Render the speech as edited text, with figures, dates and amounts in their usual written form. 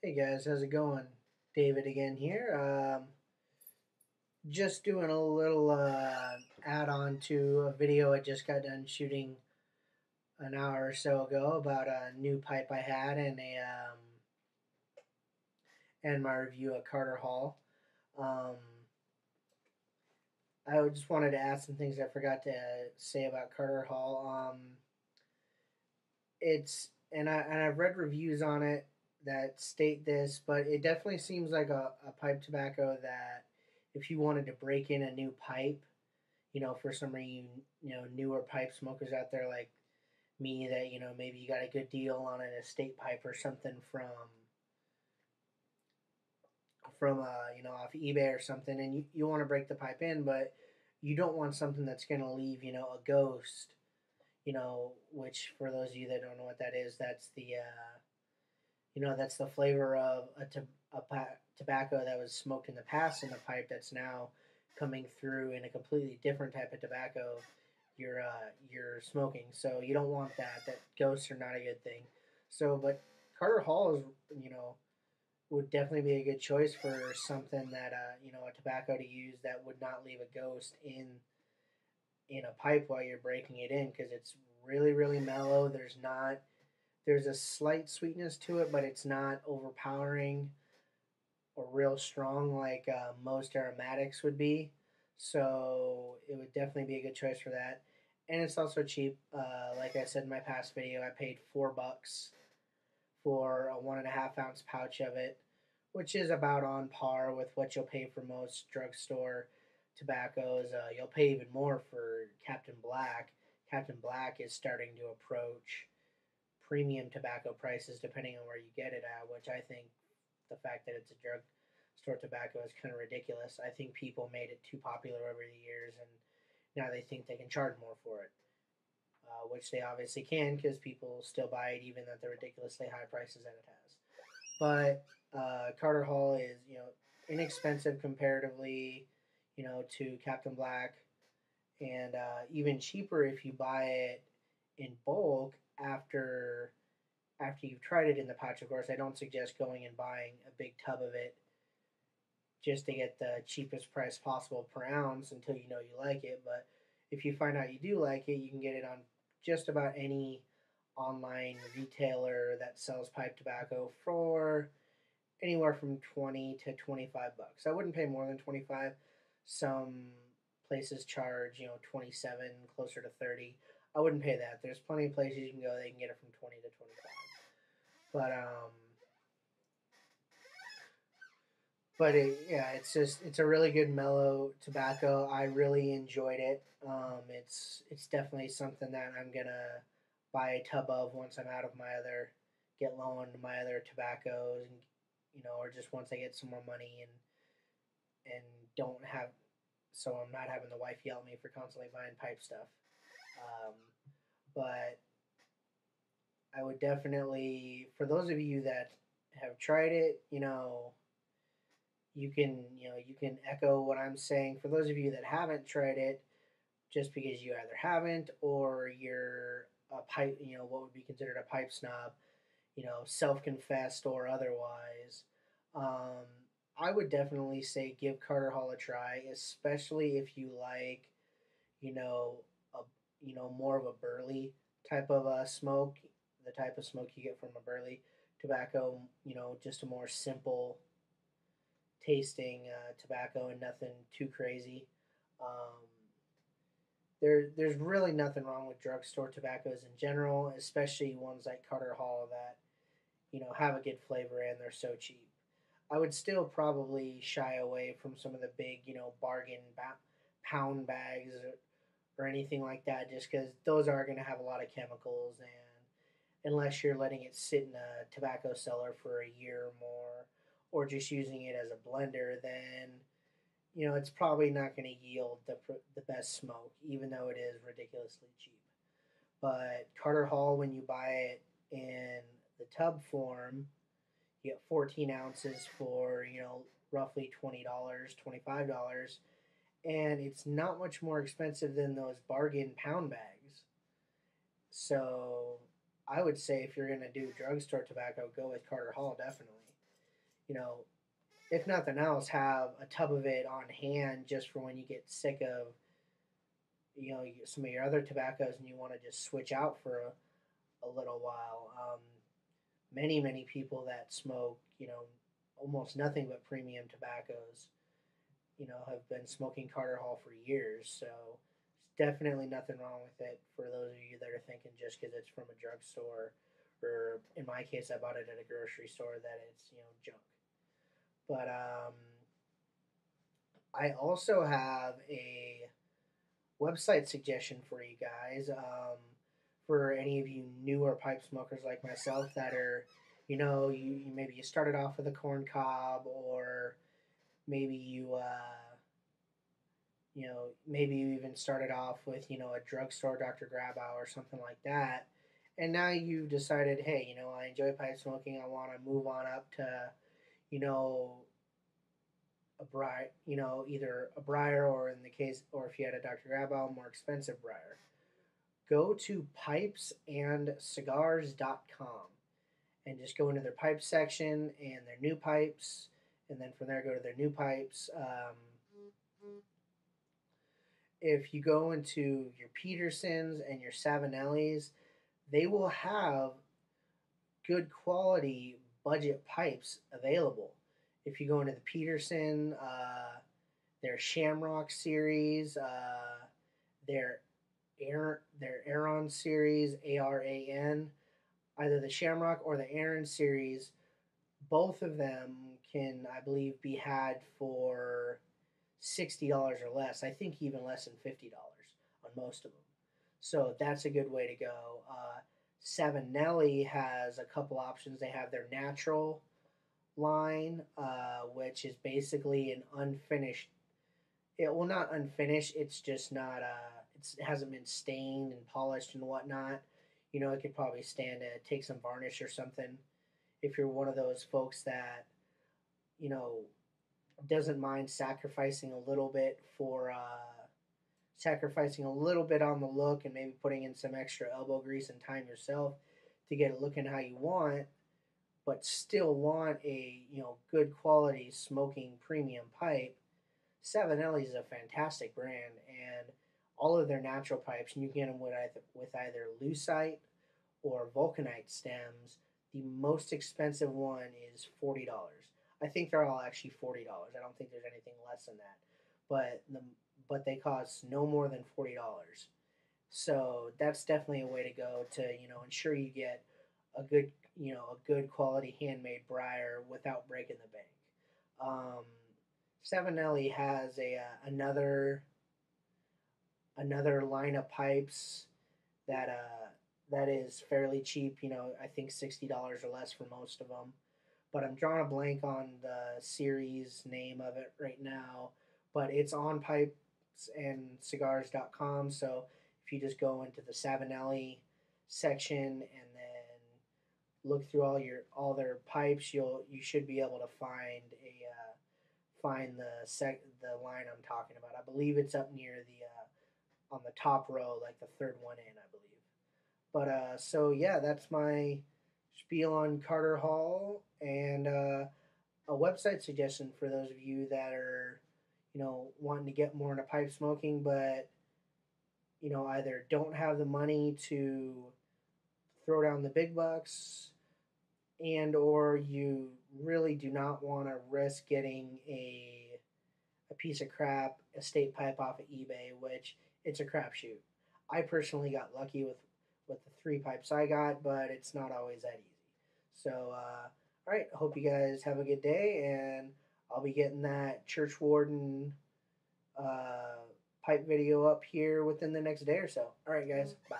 Hey guys, how's it going? David again here. Just doing a little add on to a video I just got done shooting an hour or so ago about a new pipe I had and my review at Carter Hall. Um, I just wanted to add some things I forgot to say about Carter Hall. I've read reviews on it that state this, but it definitely seems like a pipe tobacco that if you wanted to break in a new pipe, for some reason, newer pipe smokers out there like me that, maybe you got a good deal on an estate pipe or something from off eBay or something, and you want to break the pipe in, but you don't want something that's going to leave, a ghost, which for those of you that don't know what that is, that's the flavor of tobacco that was smoked in the past in the pipe that's now coming through in a completely different type of tobacco you're smoking. So you don't want that. That ghosts are not a good thing. So, but Carter Hall is would definitely be a good choice for something that a tobacco to use that would not leave a ghost in a pipe while you're breaking it in because it's really mellow. There's a slight sweetness to it, but it's not overpowering or real strong like most aromatics would be. So it would definitely be a good choice for that. And it's also cheap. Like I said in my past video, I paid $4 for a 1.5 ounce pouch of it, which is about on par with what you'll pay for most drugstore tobaccos. You'll pay even more for Captain Black. Captain Black is starting to approach premium tobacco prices depending on where you get it at, which I think the fact that it's a drug store tobacco is kind of ridiculous. I think people made it too popular over the years, and now they think they can charge more for it, which they obviously can because people still buy it even at the ridiculously high prices that it has. But Carter Hall is inexpensive comparatively, to Captain Black, and even cheaper if you buy it in bulk after you've tried it in the pouch. Of course, I don't suggest going and buying a big tub of it just to get the cheapest price possible per ounce until you know you like it. But if you find out you do like it, you can get it on just about any online retailer that sells pipe tobacco for anywhere from 20 to 25 bucks. I wouldn't pay more than 25. Some places charge, 27, closer to 30. I wouldn't pay that. There's plenty of places you can go they can get it from 20 to 25. But yeah, it's a really good mellow tobacco. I really enjoyed it. It's definitely something that I'm gonna buy a tub of once I'm out of my other get low on my other tobaccos, and or just once I get some more money and don't have so I'm not having the wife yell at me for constantly buying pipe stuff. Um, but I would definitely, for those of you that have tried it, you can echo what I'm saying. For those of you that haven't tried it, just because you either haven't or you're a pipe, what would be considered a pipe snob, self-confessed or otherwise, um, I would definitely say give Carter Hall a try, especially if you like, you know, a more of a burley type of smoke, the type of smoke you get from a burley tobacco, just a more simple tasting tobacco and nothing too crazy. Um, there's really nothing wrong with drugstore tobaccos in general, especially ones like Carter Hall that have a good flavor and they're so cheap. I would still probably shy away from some of the big bargain pound bags or anything like that, just because those are going to have a lot of chemicals, and unless you're letting it sit in a tobacco cellar for a year or more, or just using it as a blender, then it's probably not going to yield the best smoke, even though it is ridiculously cheap. But Carter Hall, when you buy it in the tub form, you get 14 ounces for roughly $20, $25, and it's not much more expensive than those bargain pound bags. So I would say if you're gonna do drugstore tobacco, go with Carter Hall definitely. you know, if nothing else, have a tub of it on hand just for when you get sick of, some of your other tobaccos and you want to just switch out for a little while. Many people that smoke, almost nothing but premium tobaccos, have been smoking Carter Hall for years. So there's definitely nothing wrong with it for those of you that are thinking just because it's from a drugstore, or in my case, I bought it at a grocery store, that it's junk. But I also have a website suggestion for you guys. For any of you newer pipe smokers like myself that are, you maybe you started off with a corn cob, or maybe maybe you even started off with, a drugstore Dr. Grabau or something like that. And now you've decided, hey, I enjoy pipe smoking. I want to move on up to, you know, a briar, either a briar, or in the case, or if you had a Dr. Grabau, more expensive briar. Go to pipesandcigars.com and just go into their pipe section and their new pipes, and then from there go to their new pipes. If you go into your Petersons and your Savinellis, they will have good quality budget pipes available. If you go into the Peterson, their Shamrock series, their Aron series, ARAN, either the Shamrock or the Aron series, both of them can, I believe, be had for $60 or less. I think even less than $50 on most of them. So that's a good way to go. Savinelli has a couple options. They have their natural line, which is basically an unfinished. It well, not unfinished. It's just not. It hasn't been stained and polished and whatnot. It could probably stand to take some varnish or something. If you're one of those folks that you know doesn't mind sacrificing a little bit for sacrificing a little bit on the look, and maybe putting in some extra elbow grease and time yourself to get it looking how you want, but still want a good quality smoking premium pipe. Savinelli is a fantastic brand, and all of their natural pipes, and you get them with either lucite or vulcanite stems. The most expensive one is $40. I think they're all actually $40. I don't think there's anything less than that, but they cost no more than $40. So that's definitely a way to go to ensure you get a good quality handmade briar without breaking the bank. Um, Savinelli has another line of pipes that is fairly cheap. I think $60 or less for most of them. But I'm drawing a blank on the series name of it right now. But it's on pipesandcigars.com. So if you just go into the Savinelli section and then look through all their pipes, you should be able to find the line I'm talking about. I believe it's up near the on the top row, like the third one in, I believe. But so yeah, that's my spiel on Carter Hall, and a website suggestion for those of you that are, wanting to get more into pipe smoking, but either don't have the money to throw down the big bucks, and or you really do not want to risk getting a piece of crap estate pipe off of eBay, which it's a crapshoot. I personally got lucky with the three pipes I got, but it's not always that easy. So, all right, I hope you guys have a good day, and I'll be getting that church warden uh, pipe video up here within the next day or so. All right, guys, bye.